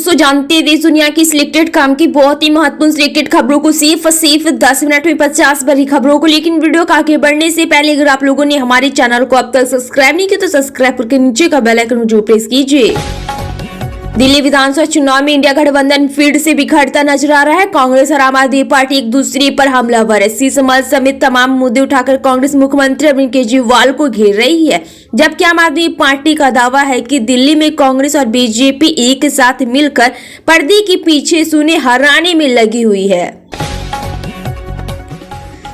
दोस्तों जानते हैं देश दुनिया की सिलेक्टेड काम की बहुत ही महत्वपूर्ण सिलेक्टेड खबरों को सिर्फ 10 मिनट में 50 बड़ी खबरों को। लेकिन वीडियो को आगे बढ़ने से पहले अगर आप लोगों ने हमारे चैनल को अब तक सब्सक्राइब नहीं किया तो सब्सक्राइब करके नीचे का बेल आइकन जरूर प्रेस कीजिए। दिल्ली विधानसभा चुनाव में इंडिया गठबंधन फिर से बिखरता नजर आ रहा है। कांग्रेस और आम आदमी पार्टी एक दूसरे पर हमलावर है। सी समाज समेत तमाम मुद्दे उठाकर कांग्रेस मुख्यमंत्री अरविंद केजरीवाल को घेर रही है, जबकि आम आदमी पार्टी का दावा है कि दिल्ली में कांग्रेस और बीजेपी एक साथ मिलकर पर्दे के पीछे सुने हराने में लगी हुई है।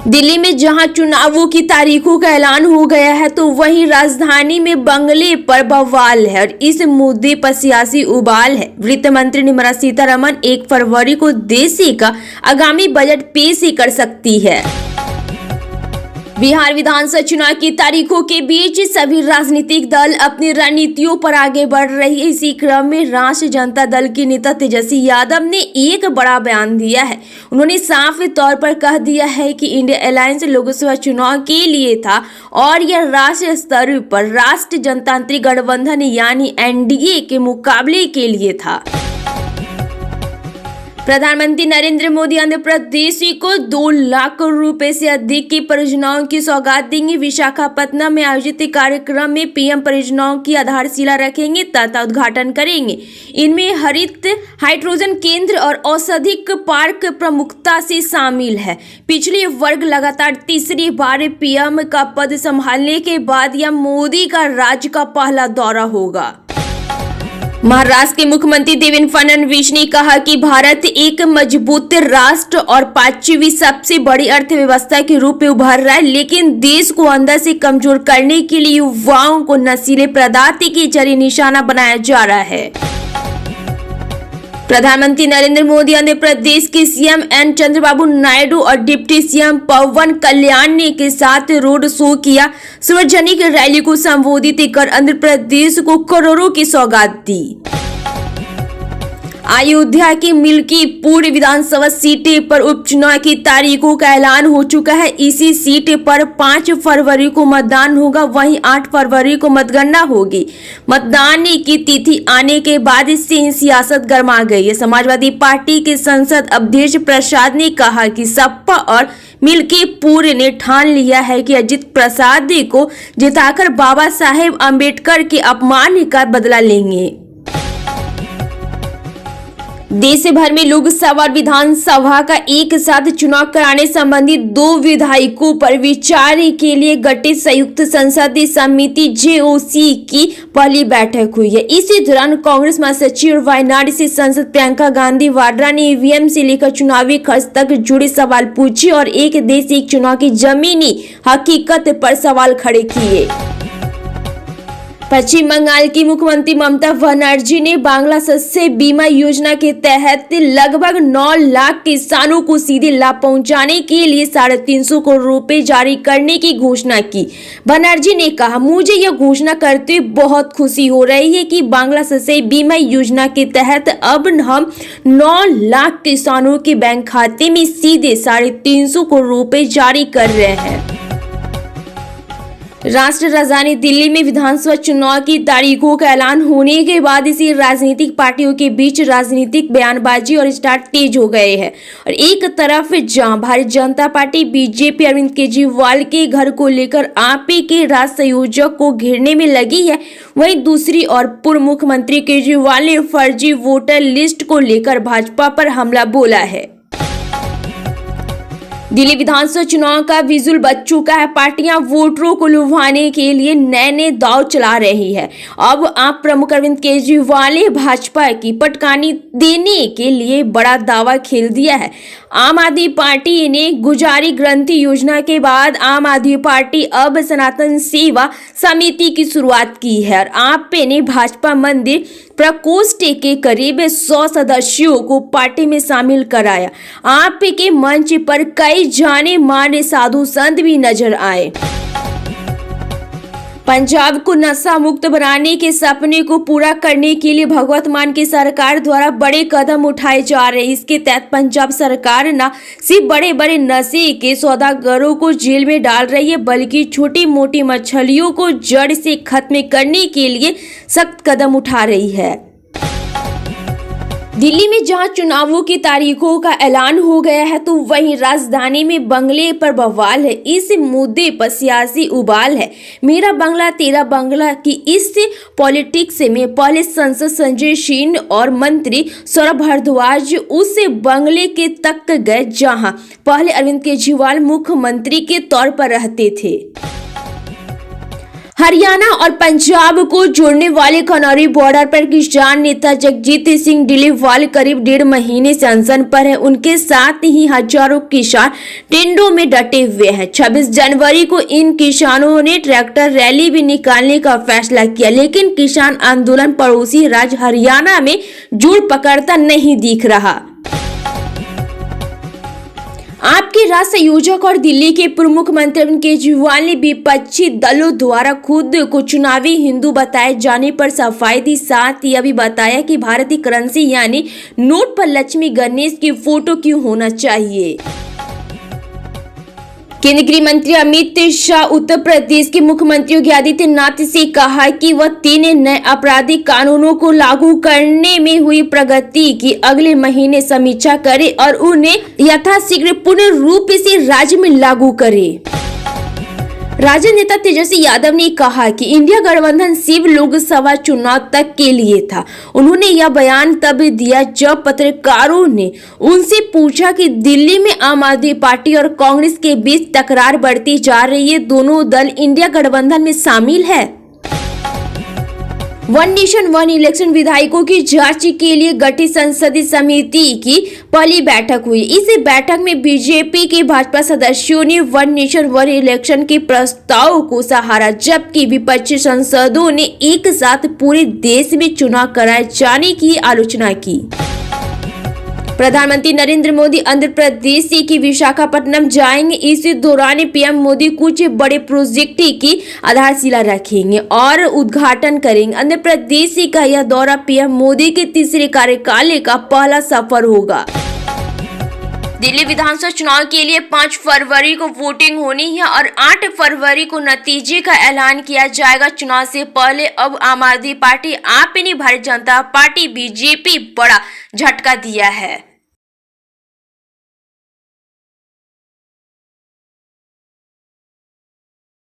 दिल्ली में जहां चुनावों की तारीखों का ऐलान हो गया है, तो वहीं राजधानी में बंगले पर बवाल है और इस मुद्दे पर सियासी उबाल है। वित्त मंत्री निर्मला सीतारमण 1 फरवरी को देश का आगामी बजट पेश कर सकती है। बिहार विधानसभा चुनाव की तारीखों के बीच सभी राजनीतिक दल अपनी रणनीतियों पर आगे बढ़ रही है। इसी क्रम में राष्ट्रीय जनता दल के नेता तेजस्वी यादव ने एक बड़ा बयान दिया है। उन्होंने साफ तौर पर कह दिया है कि इंडिया अलायंस लोकसभा चुनाव के लिए था और यह राष्ट्रीय स्तर पर राष्ट्रीय जनतांत्रिक गठबंधन यानी एनडीए के मुकाबले के लिए था। प्रधानमंत्री नरेंद्र मोदी आंध्र प्रदेश को 2 लाख रुपए से अधिक की परियोजनाओं की सौगात देंगे। विशाखापत्तनम में आयोजित कार्यक्रम में पीएम परियोजनाओं की आधारशिला रखेंगे तथा उद्घाटन करेंगे। इनमें हरित हाइड्रोजन केंद्र और औषधिक पार्क प्रमुखता से शामिल है। पिछले वर्ग लगातार तीसरी बार पीएम का पद संभालने के बाद यह मोदी का राज्य का पहला दौरा होगा। महाराष्ट्र के मुख्यमंत्री देवेंद्र फडणवीस ने कहा कि भारत एक मजबूत राष्ट्र और 5वीं सबसे बड़ी अर्थव्यवस्था के रूप में उभर रहा है, लेकिन देश को अंदर से कमजोर करने के लिए युवाओं को नशीले पदार्थ के जरिए निशाना बनाया जा रहा है। प्रधानमंत्री नरेंद्र मोदी आंध्र प्रदेश के सीएम एन चंद्रबाबू नायडू और डिप्टी सीएम पवन कल्याण के साथ रोड शो किया। सार्वजनिक रैली को संबोधित कर आंध्र प्रदेश को करोड़ों की सौगात दी। अयोध्या की मिल्कीपुर विधानसभा सीट पर उपचुनाव की तारीखों का ऐलान हो चुका है। इसी सीट पर 5 फरवरी को मतदान होगा, वहीं 8 फरवरी को मतगणना होगी। मतदान की तिथि आने के बाद इससे सियासत गर्मा गई है। समाजवादी पार्टी के संसद अध्यक्ष प्रसाद ने कहा कि सपा और मिल्कीपुर ने ठान लिया है कि अजित प्रसाद को जिताकर बाबा साहेब अम्बेडकर के अपमान का बदला लेंगे। देश भर में लोकसभा और विधानसभा का एक साथ चुनाव कराने संबंधी 2 विधेयकों पर विचार के लिए गठित संयुक्त संसदीय समिति जेओसी की पहली बैठक हुई है। इसी दौरान कांग्रेस महासचिव और वायनाड से सांसद प्रियंका गांधी वाड्रा ने ईवीएम से लेकर चुनावी खर्च तक जुड़े सवाल पूछे और एक देश एक चुनाव की जमीनी हकीकत पर सवाल खड़े किए। पश्चिम बंगाल की मुख्यमंत्री ममता बनर्जी ने बांग्ला शस्य बीमा योजना के तहत लगभग 9 लाख किसानों को सीधे लाभ पहुंचाने के लिए 350 करोड़ रुपए जारी करने की घोषणा की। बनर्जी ने कहा, मुझे यह घोषणा करते हुए बहुत खुशी हो रही है कि बांग्ला शस्य बीमा योजना के तहत अब हम 9 लाख किसानों के बैंक खाते में सीधे 350 करोड़ रुपए जारी कर रहे हैं। राष्ट्रीय राजधानी दिल्ली में विधानसभा चुनाव की तारीखों का ऐलान होने के बाद इसी राजनीतिक पार्टियों के बीच राजनीतिक बयानबाजी और स्टार तेज हो गए हैं। और एक तरफ जहां भारतीय जनता पार्टी बीजेपी अरविंद केजरीवाल के घर को लेकर आपी के राष्ट्र संयोजक को घेरने में लगी है, वहीं दूसरी ओर पूर्व मुख्यमंत्री केजरीवाल ने फर्जी वोटर लिस्ट को लेकर भाजपा पर हमला बोला है। दिल्ली विधानसभा चुनाव का विजुअल बच चुका है। पार्टियां वोटरों को लुभाने के लिए नए दाव चला रही है। अब आप प्रमुख अरविंद केजरीवाल ने भाजपा की पटकानी देने के लिए बड़ा दावा खेल दिया है। आम आदमी पार्टी ने गुजारी ग्रंथि योजना के बाद आम आदमी पार्टी अब सनातन सेवा समिति की शुरुआत की है और आप ने भाजपा मंदिर प्रकोष्ठ के करीब 100 सदस्यों को पार्टी में शामिल कराया। आप के मंच पर कई जाने माने साधु संत भी नजर आए। पंजाब को नशा मुक्त बनाने के सपने को पूरा करने के लिए भगवंत मान की सरकार द्वारा बड़े कदम उठाए जा रहे हैं। इसके तहत पंजाब सरकार न सिर्फ बड़े बड़े नशे के सौदागरों को जेल में डाल रही है, बल्कि छोटी मोटी मछलियों को जड़ से खत्म करने के लिए सख्त कदम उठा रही है। दिल्ली में जहां चुनावों की तारीखों का ऐलान हो गया है तो वहीं राजधानी में बंगले पर बवाल है। इस मुद्दे पर सियासी उबाल है। मेरा बंगला तेरा बंगला की इस पॉलिटिक्स में पहले सांसद संजय सिंह और मंत्री सौरभ भारद्वाज उस बंगले के तक गए जहां पहले अरविंद केजरीवाल मुख्यमंत्री के तौर पर रहते थे। हरियाणा और पंजाब को जोड़ने वाले खनौरी बॉर्डर पर किसान नेता जगजीत सिंह डिलीवाल करीब 1.5 महीने से अनशन पर है। उनके साथ ही हजारों किसान टेंटों में डटे हुए हैं। 26 जनवरी को इन किसानों ने ट्रैक्टर रैली भी निकालने का फैसला किया, लेकिन किसान आंदोलन पड़ोसी राज्य हरियाणा में जोर पकड़ता नहीं दिख रहा। आपके राज्य संयोजक और दिल्ली के पूर्व मुख्यमंत्री अरविंद केजरीवाल ने विपक्षी दलों द्वारा खुद को चुनावी हिंदू बताए जाने पर सफाई दी। साथ ही यह भी बताया कि भारतीय करेंसी यानी नोट पर लक्ष्मी गणेश की फोटो क्यों होना चाहिए। केंद्रीय गृह मंत्री अमित शाह उत्तर प्रदेश के मुख्यमंत्री योगी आदित्यनाथ से कहा कि वह 3 नए आपराधिक कानूनों को लागू करने में हुई प्रगति की अगले महीने समीक्षा करे और उन्हें यथाशीघ्र पूर्ण रूप से राज्य में लागू करे। राजद नेता तेजस्वी यादव ने कहा कि इंडिया गठबंधन सिर्फ लोकसभा चुनाव तक के लिए था। उन्होंने यह बयान तब दिया जब पत्रकारों ने उनसे पूछा कि दिल्ली में आम आदमी पार्टी और कांग्रेस के बीच तकरार बढ़ती जा रही है, दोनों दल इंडिया गठबंधन में शामिल है। वन नेशन वन इलेक्शन विधायकों की जांच के लिए गठित संसदीय समिति की पहली बैठक हुई। इस बैठक में बीजेपी के भाजपा सदस्यों ने वन नेशन वन इलेक्शन के प्रस्ताव को सहारा, जबकि विपक्षी सांसदों ने एक साथ पूरे देश में चुनाव कराए जाने की आलोचना की। प्रधानमंत्री नरेंद्र मोदी आंध्र प्रदेश की विशाखापट्टनम जाएंगे। इस दौरान पीएम मोदी कुछ बड़े प्रोजेक्ट की आधारशिला रखेंगे और उद्घाटन करेंगे। आंध्र प्रदेश का यह दौरा पीएम मोदी के तीसरे कार्यकाल का पहला सफर होगा। दिल्ली विधानसभा चुनाव के लिए 5 फरवरी को वोटिंग होनी है और 8 फरवरी को नतीजे का ऐलान किया जाएगा। चुनाव से पहले अब आम आदमी पार्टी, आप ने भारतीय जनता पार्टी बीजेपी बड़ा झटका दिया है।